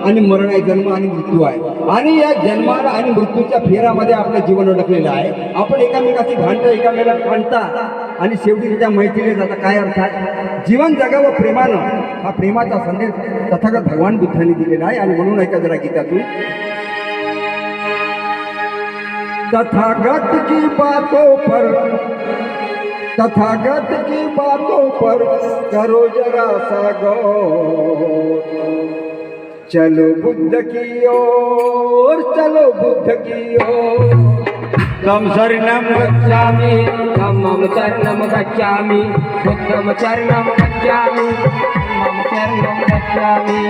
आणि मरण आहे, जन्म आणि मृत्यू आहे. आणि या जन्माला आणि मृत्यूच्या फेऱ्यामध्ये आपलं जीवन अडकलेलं आहे. आपण एकामेकाची भांडतं, एकामेकाला भांडता आणि शेवटी त्याच्या मैत्रीने जाता. काय अर्थात जीवन जगावं प्रेमानं, हा प्रेमाचा संदेश तथागत भगवान बुद्धांनी दिलेला आहे. आणि म्हणून ऐका जरा गीतातून, तथागत की बातों पर, तथागत की बातों पर करो जरा सा गौर, चलो बुद्ध की ओर, चलो बुद्ध की ओर. तम शरणम गच्छामि धम्मं शरणं गच्छामि बुद्धं शरणं गच्छामि धम्मं शरणं गच्छामि.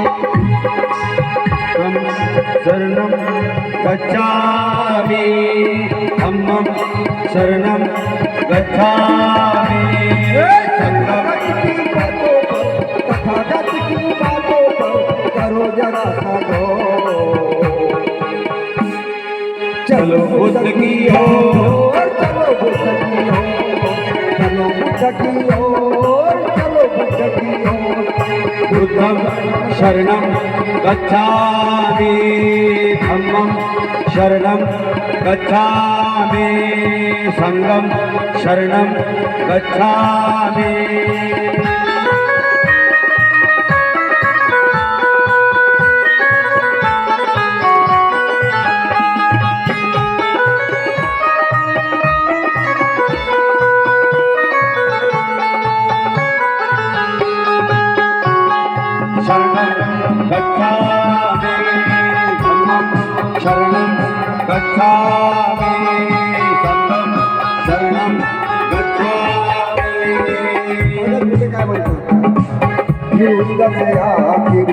तम शरणं गच्छामि धम्मं शरणं गच्छामि. तथागत की बातों पर करो जरा सा गौर, चलो बुद्ध की ओर, चलो बुद्ध की ओर, चलो बुद्ध की ओर, चलो बुद्ध की ओर. बुद्धं शरणं गच्छामि धम्मं शरणं गच्छामि संघं शरणं गच्छामि. शरणं गच्छामि संघं शरणं गच्छामि. काय म्हणतो, युद्ध से आखिर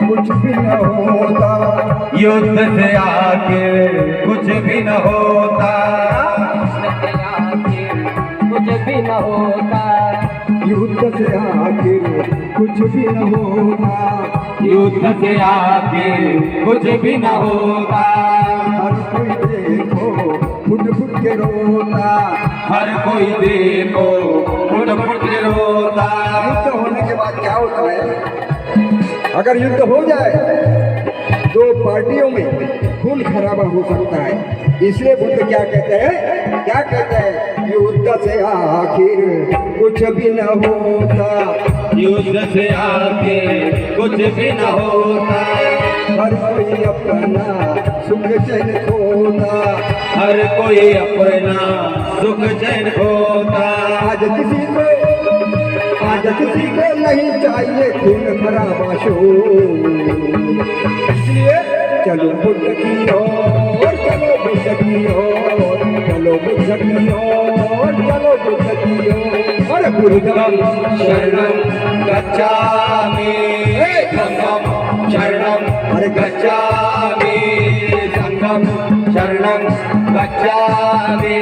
कुछ भी न होता, युद्ध से आखिर कुछ भी न होता, कुछ भी न होता, युद्ध से आखिर कुछ भी न होता, युद्ध से आखिर कुछ भी न होता. हर कोई देखो फुट फुट के रोता, हर कोई देखो फुट फुट के रोता. युद्ध होने के बाद क्या होता है, अगर युद्ध हो जाए दो पार्टियों में खून खराबा हो सकता है. इसलिए बुद्ध क्या कहते हैं, क्या कहते हैं, युद्ध से आखिर कुछ भी न होता, युद्ध से आखिर कुछ भी न होता, हर कोई अपना सुख चैन खोता, हर कोई अपना सुख चैन खोता. आज किसी को नहीं चाहिए खून खराबा शोर. इसलिए चलो बुद्ध की ओर, चलो बुद्ध की ओर, चलो बुद्ध की ओर, चलो बुद्ध की ओर. अरे बुद्धं शरणं गच्छामि धम्मं शरणं गच्छामि संघं शरणं गच्छामि.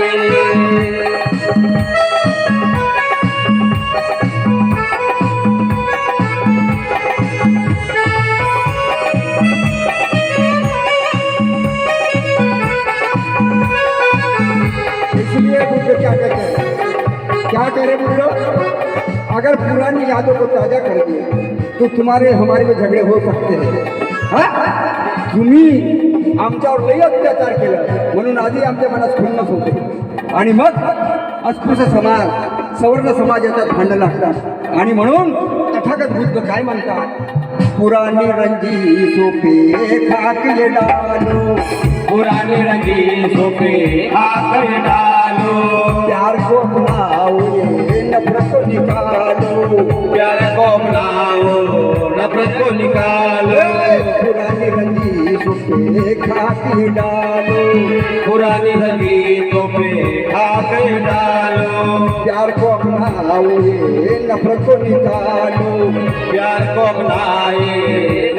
इसलिए बुद्ध क्या कहते हैं, क्या कह रहे बुद्ध, अगर पुरानी यादों को ताजा कर दिए तो तुम्हारे हमारे में झगडे हो सकते हैं. हा, तुम्ही आमच्यावर लई अत्याचार केला म्हणून आधी आमच्या मनात खुन्नस होते आणि मग अस्पृश्य समाज, सवर्ण समाज याच्यात भांडण लागतात. आणि म्हणून तथागत बुद्ध काय म्हणतात, पुरानी रंजी सोपे खाक ये डालो, पुराने रंगी सोपे खाकर डालो, प्यार को अपनाओ ये नफरत को निकालो, प्यार को अपनाओ नफरत को निकालो. पुरानी रंजी सोपे खाक डालो, पुरानी रंगी सोपे खाकर डालो, प्यार को अपनाओ ये नफरत को निकालो, प्यार को अपनाए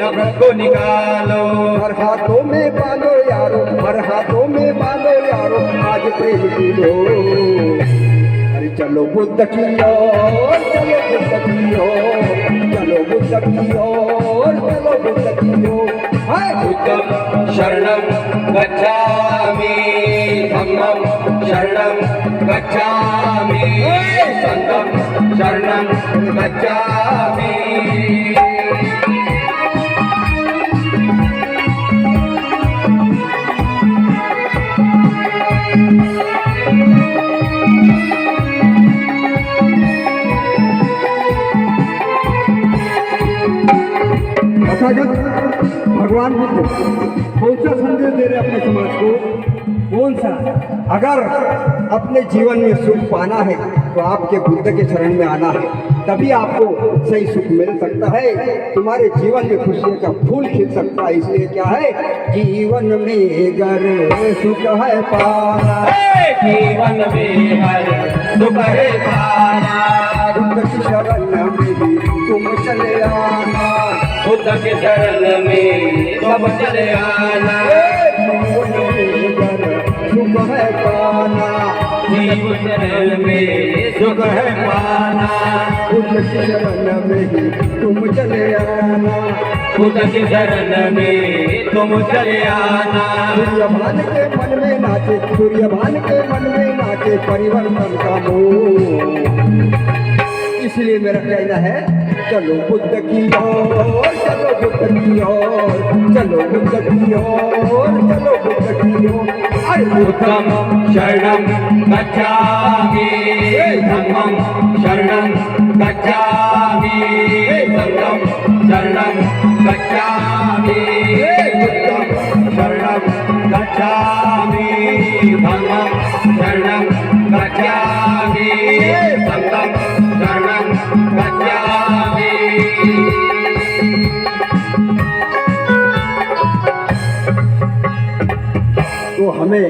नफरत को निकालो. हर हाथों में बांधो यारो, हर हाथों में बांधो यारो, आज प्रेम की लो. अरे चलो बुद्ध की ओर, चलो बुद्ध की ओर, चलो बुद्ध की ओर, चलो बुद्ध की ओर. बुद्धं शरणं गच्छामि धम्मं शरणं गच्छामि संघं शरणं गच्छामि. तथागत भगवान बुद्ध कौन सा संदेश दे रहे अपने समाज को? कौन सा? अगर अपने जीवन में सुख पाना है तो आपके बुद्ध के शरण में आना है, तभी आपको सही सुख मिल सकता है, तुम्हारे जीवन में खुशी का फूल खिल सकता है। इसलिए क्या है, जीवन में गर सुख है पाना, जीवन में हर सुख है पाना, बुद्ध की शरण में भी तुम चले आना, बुद्ध के शरण में सब चले आना, जीवन में गर सुख है पाना, जीवन में सुख है पाना, बुद्ध की शरण में ही तुम चले आना, बुद्ध के शरण में तुम चले आना। सूर्यभान के मन में नाचे, सूर्यभान के मन में नाचे परिवर्तन का मोह। इसलिए मेरा कहना है, चलो बुद्ध की ओर, चलो बुद्ध की ओर, चलो बुद्ध की ओर, चलो बुद्ध की ओर। अरे बुद्धं शरणं गच्छामि, धम्मं शरणं गच्छामि, संघं शरणं गच्छामि, बुद्धं शरणं गच्छामि, धम्मं शरणं गच्छामि, संघं शरणं गच्छामि। तो हमें